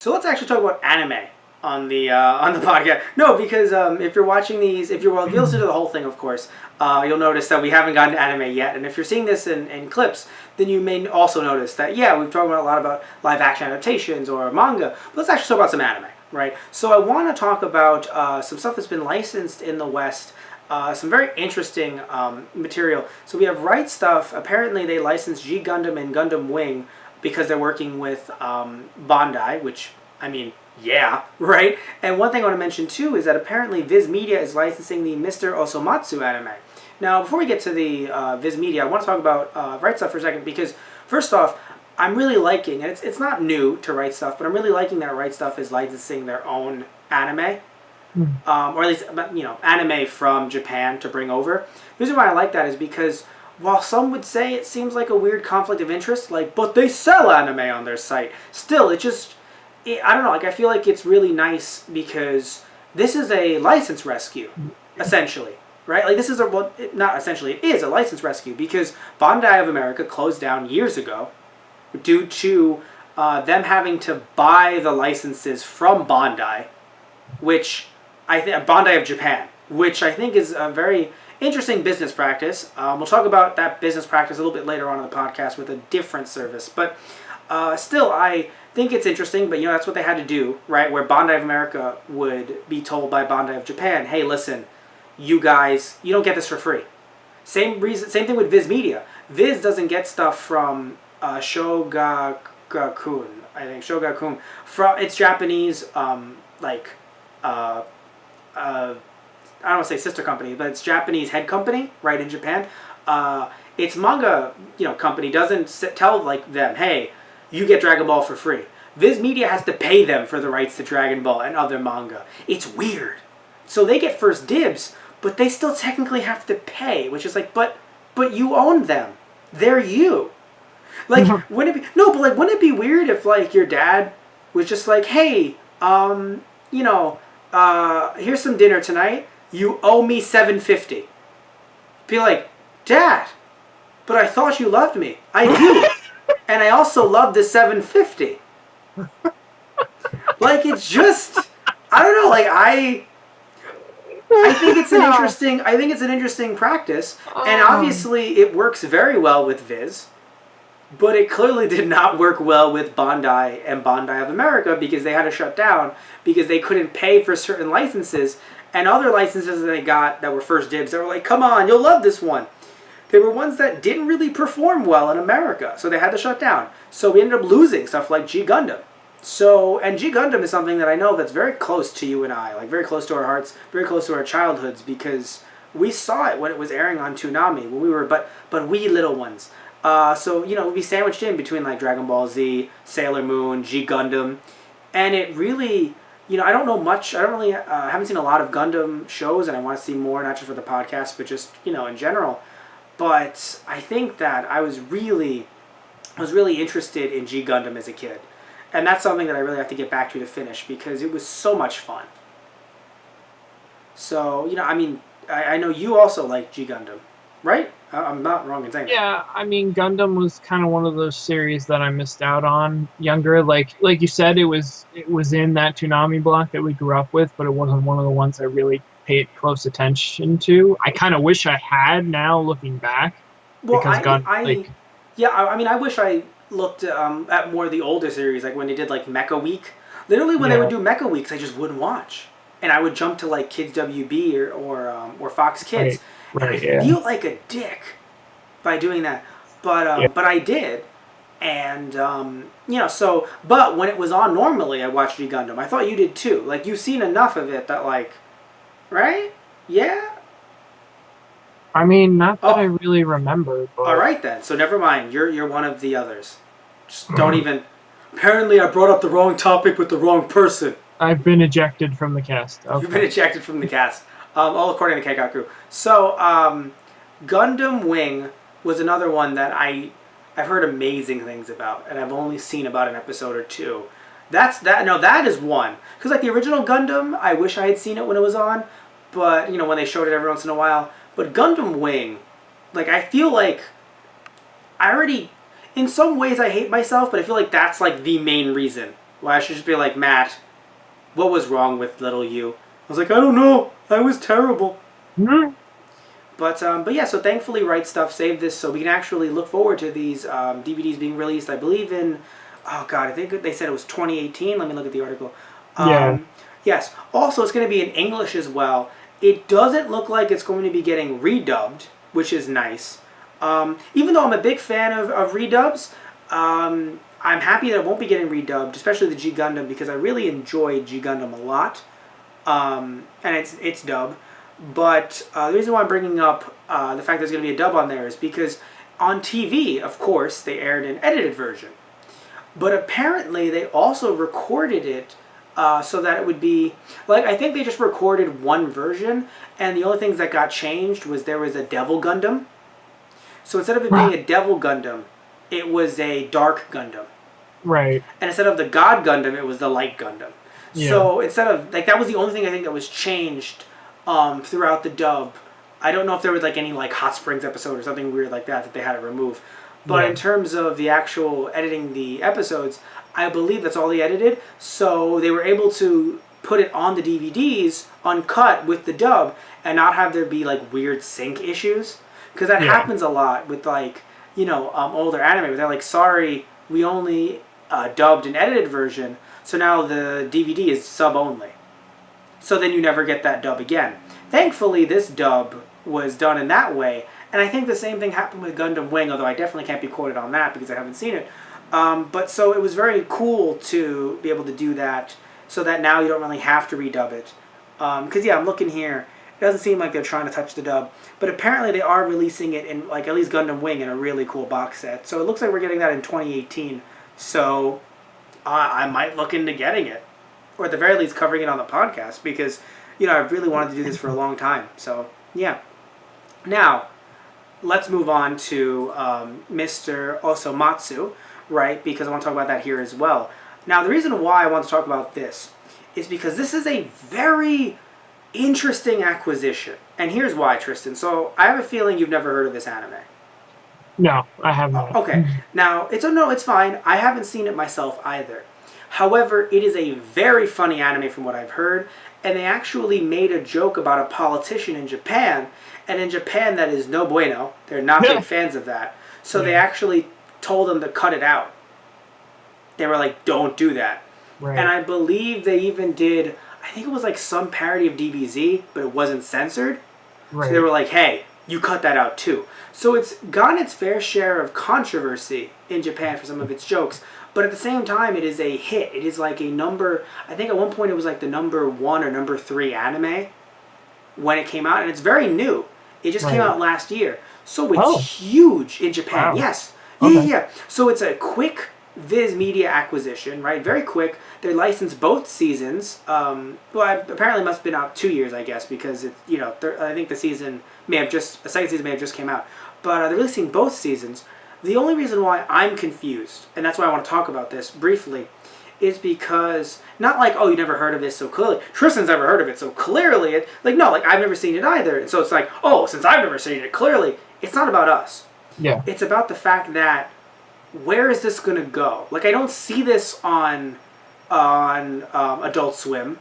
So let's actually talk about anime on the podcast. No, because if you're watching these, if you'll listen to the whole thing, of course, you'll notice that we haven't gotten to anime yet. And if you're seeing this in clips, then you may also notice that, yeah, we've talked about a lot about live action adaptations or manga. But let's actually talk about some anime, right? So I want to talk about some stuff that's been licensed in the West. Some very interesting material. So we have Right Stuf. Apparently they licensed G Gundam and Gundam Wing because they're working with Bandai, which, I mean, yeah, right? And one thing I want to mention too is that apparently Viz Media is licensing the Mr. Osomatsu anime. Now, before we get to the Viz Media, I want to talk about Right Stuf for a second because, first off, I'm really liking, and it's not new to Right Stuf, but I'm really liking that Right Stuf is licensing their own anime. Or at least, you know, anime from Japan to bring over. The reason why I like that is because while some would say it seems like a weird conflict of interest, like, but they sell anime on their site, still, I don't know, like, I feel like it's really nice because this is a license rescue, essentially, right? Like, this is well, not essentially, it is a license rescue because Bandai of America closed down years ago due to them having to buy the licenses from Bandai, which I think Bandai of Japan, which I think is a very interesting business practice. We'll talk about that business practice a little bit later on in the podcast with a different service. But still, I think it's interesting. But, you know, that's what they had to do, right? Where Bandai of America would be told by Bandai of Japan, hey, listen, you guys, you don't get this for free. Same thing with Viz Media. Viz doesn't get stuff from Shogakun, I think. Shogakun. It's Japanese, I don't want to say sister company, but it's Japanese head company, right, in Japan. Its manga, you know, company doesn't tell like them, hey, you get Dragon Ball for free. Viz Media has to pay them for the rights to Dragon Ball and other manga. It's weird. So they get first dibs, but they still technically have to pay, which is like, but you own them. They're you. Like, wouldn't it be weird if like your dad was just like, hey, you know, here's some dinner tonight. You owe me $7.50. Be like, Dad, but I thought you loved me. I do, and I also love the $7.50. Like, it's just, I don't know. Like, I think it's an interesting practice, and obviously it works very well with Viz. But it clearly did not work well with Bandai and Bandai of America because they had to shut down because they couldn't pay for certain licenses. And other licenses that they got that were first dibs, they were like, come on, you'll love this one. They were ones that didn't really perform well in America, so they had to shut down. So we ended up losing stuff like G Gundam. And G Gundam is something that I know that's very close to you and I, like very close to our hearts, very close to our childhoods, because we saw it when it was airing on Toonami, when we were but wee little ones. So, you know, we'd be sandwiched in between like Dragon Ball Z, Sailor Moon, G Gundam, and it really, you know, I don't know much. I don't really, haven't seen a lot of Gundam shows, and I want to see more, not just for the podcast, but just, you know, in general. But I think that I was really interested in G Gundam as a kid, and that's something that I really have to get back to finish because it was so much fun. So, you know, I mean, I know you also like G Gundam, right? I'm not wrong in saying that. Yeah, I mean, Gundam was kind of one of those series that I missed out on younger. Like you said, it was in that Toonami block that we grew up with, but it wasn't one of the ones I really paid close attention to. I kind of wish I had now, looking back. Well, I mean, I wish I looked at more of the older series, like when they did like Mecha Week. Literally, when they would do Mecha Weeks, I just wouldn't watch, and I would jump to like Kids WB or Fox Kids. Right, I feel like a dick by doing that, but I did, and you know. So, but when it was on normally, I watched G Gundam. I thought you did too. Like, you've seen enough of it that, like, right? Yeah. I mean, not that I really remember. But... All right then. So never mind. You're one of the others. Just don't even. Apparently, I brought up the wrong topic with the wrong person. I've been ejected from the cast. Okay. You've been ejected from the cast. All according to Keikaku. So, Gundam Wing was another one that I've heard amazing things about, and I've only seen about an episode or two. That is one. Because, like, the original Gundam, I wish I had seen it when it was on, but, you know, when they showed it every once in a while. But Gundam Wing, like, I feel like in some ways I hate myself, but I feel like that's, like, the main reason Why I should just be like, Matt, what was wrong with little you? I was like, I don't know. I was terrible. Mm-hmm. But yeah, so thankfully Right Stuf saved this so we can actually look forward to these DVDs being released, I believe in, oh god, I think they said it was 2018. Let me look at the article. Yeah. Yes. Also, it's going to be in English as well. It doesn't look like it's going to be getting redubbed, which is nice. Even though I'm a big fan of redubs, I'm happy that it won't be getting redubbed, especially the G Gundam, because I really enjoyed G Gundam a lot. And it's dub. But the reason why I'm bringing up the fact there's going to be a dub on there is because on TV, of course, they aired an edited version. But apparently they also recorded it so that it would be... Like, I think they just recorded one version, and the only things that got changed was there was a Devil Gundam. So instead of it being a Devil Gundam, it was a Dark Gundam. Right. And instead of the God Gundam, it was the Light Gundam. Yeah. So instead of... Like, that was the only thing I think that was changed throughout the dub. I don't know if there was like any like Hot Springs episode or something weird like that they had to remove. But in terms of the actual editing the episodes, I believe that's all they edited. So they were able to put it on the DVDs uncut with the dub and not have there be like weird sync issues. Because that happens a lot with like, you know, older anime where they're like, sorry, we only dubbed an edited version. So now the DVD is sub only. So then you never get that dub again. Thankfully, this dub was done in that way. And I think the same thing happened with Gundam Wing, although I definitely can't be quoted on that because I haven't seen it. But so it was very cool to be able to do that so that now you don't really have to redub it. Because, yeah, I'm looking here. It doesn't seem like they're trying to touch the dub. But apparently they are releasing it in, like, at least Gundam Wing in a really cool box set. So it looks like we're getting that in 2018. So I might look into getting it. Or at the very least covering it on the podcast because, you know, I really wanted to do this for a long time. So, yeah. Now, let's move on to Mr. Osomatsu, right? Because I want to talk about that here as well. Now, the reason why I want to talk about this is because this is a very interesting acquisition. And here's why, Tristan. So, I have a feeling you've never heard of this anime. No, I have not. Okay. Now, it's fine. I haven't seen it myself either. However, it is a very funny anime from what I've heard, and they actually made a joke about a politician in Japan, and in Japan that is no bueno. They're not big fans of that. So they actually told them to cut it out. They were like, don't do that. Right. And I believe they even did, I think it was like some parody of DBZ, but it wasn't censored. Right. So they were like, hey, you cut that out too. So it's gotten its fair share of controversy in Japan for some of its jokes. But at the same time, it is a hit. It is like a number... I think at one point it was like the number 1 or number 3 anime when it came out. And it's very new. It just came out last year. So it's huge in Japan. Wow. Yes. Okay. Yeah. So it's a quick Viz Media acquisition, right? Very quick. They licensed both seasons. Well, apparently it must have been out 2 years, I guess, because it, you know, I think the second season may have just came out. But they're releasing both seasons. The only reason why I'm confused, and that's why I want to talk about this briefly, is because, not like, oh, you never heard of this, so clearly, Tristan's never heard of it, so clearly, I've never seen it either. And so it's like, oh, since I've never seen it, clearly, it's not about us. Yeah. It's about the fact that, where is this going to go? Like, I don't see this on Adult Swim,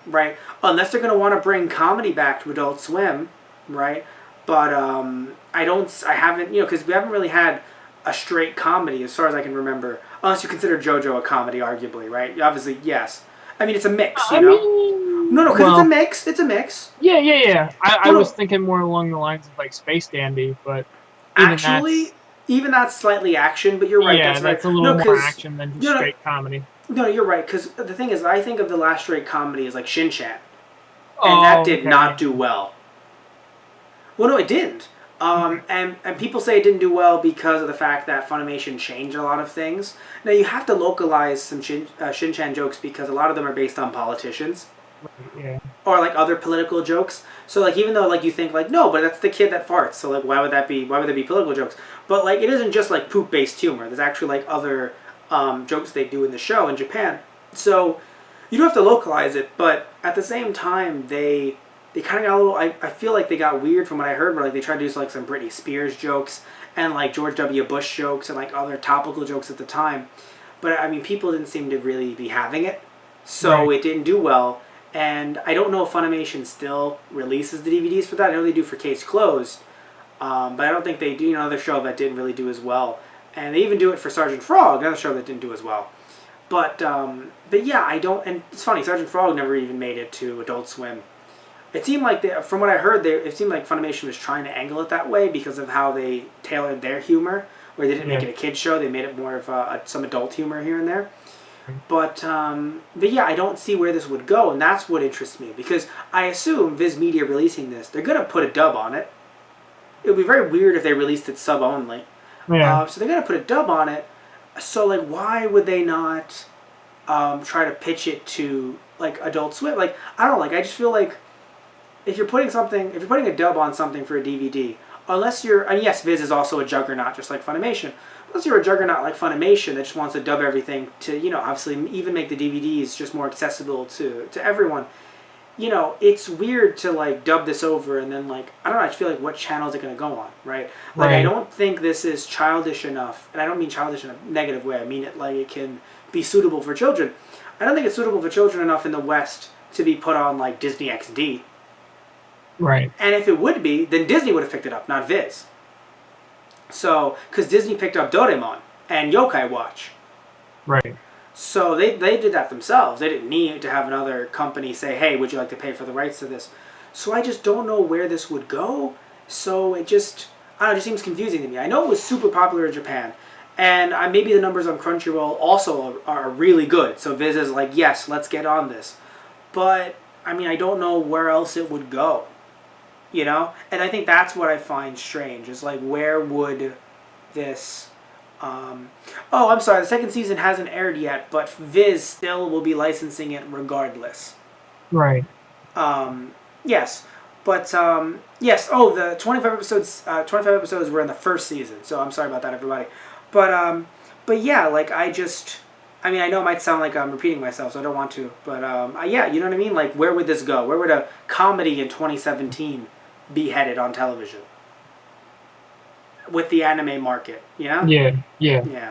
right? Unless they're going to want to bring comedy back to Adult Swim, right? But I haven't, you know, because we haven't really had a straight comedy as far as I can remember. Unless you consider JoJo a comedy, arguably, right? Obviously, yes. I mean, it's a mix, you know? No, because it's a mix. It's a mix. Yeah. I was thinking more along the lines of, like, Space Dandy, but... Even that's slightly action, but you're right. Yeah, that's a little more action than just straight comedy. No, you're right, because the thing is, I think of the last straight comedy as, like, Shin-Chan. And that did not do well. Well, no, it didn't. And people say it didn't do well because of the fact that Funimation changed a lot of things. Now, you have to localize some Shin-Chan jokes because a lot of them are based on politicians. Yeah. Or, like, other political jokes. So, like, even though, like, you think, like, no, but that's the kid that farts. So, like, why would there be political jokes? But, like, it isn't just, like, poop-based humor. There's actually, like, other jokes they do in the show in Japan. So, you do have to localize it. But at the same time, they kind of got a little... I feel like they got weird from what I heard, where like they tried to do like some Britney Spears jokes and like George W. Bush jokes and like other topical jokes at the time. but I mean, people didn't seem to really be having it, so Right. it didn't do well. And I don't know if Funimation still releases the DVDs for that. I know they do for Case Closed, but I don't think they do. You know, another show that didn't really do as well, and they even do it for Sergeant Frog, another show that didn't do as well. But yeah, I don't. And it's funny, Sergeant Frog never even made it to Adult Swim. It seemed like from what I heard, it seemed like Funimation was trying to angle it that way because of how they tailored their humor, where they didn't make it a kids show. They made it more of some adult humor here and there. But yeah, I don't see where this would go, and that's what interests me because I assume Viz Media releasing this, they're gonna put a dub on it. It would be very weird if they released it sub only. Yeah. So they're gonna put a dub on it. So like, why would they not try to pitch it to like Adult Swim? Like, I don't know. Like, I just feel like if you're putting a dub on something for a DVD, unless you're, and yes, Viz is also a juggernaut just like Funimation. Unless you're a juggernaut like Funimation that just wants to dub everything to, you know, obviously even make the DVDs just more accessible to everyone. You know, it's weird to like dub this over and then like, I don't know, I just feel like what channel is it going to go on, right? Like, I don't think this is childish enough, and I don't mean childish in a negative way, I mean it like it can be suitable for children. I don't think it's suitable for children enough in the West to be put on like Disney XD. Right. And if it would be, then Disney would have picked it up, not Viz. So, because Disney picked up Doraemon and Yokai Watch. Right. So they did that themselves. They didn't need to have another company say, hey, would you like to pay for the rights to this? So I just don't know where this would go. So it just, I don't know, it just seems confusing to me. I know it was super popular in Japan. And maybe the numbers on Crunchyroll also are really good. So Viz is like, yes, let's get on this. But, I mean, I don't know where else it would go. You know? And I think that's what I find strange. Is like, where would this... oh, I'm sorry. The second season hasn't aired yet, but Viz still will be licensing it regardless. Right. Yes. But, yes. Oh, the 25 episodes were in the first season. So I'm sorry about that, everybody. But yeah, like, I mean, I know it might sound like I'm repeating myself, so I don't want to. But, yeah, you know what I mean? Like, where would this go? Where would a comedy in 2017 be headed on television? With the anime market, you know? Yeah. Yeah. Yeah.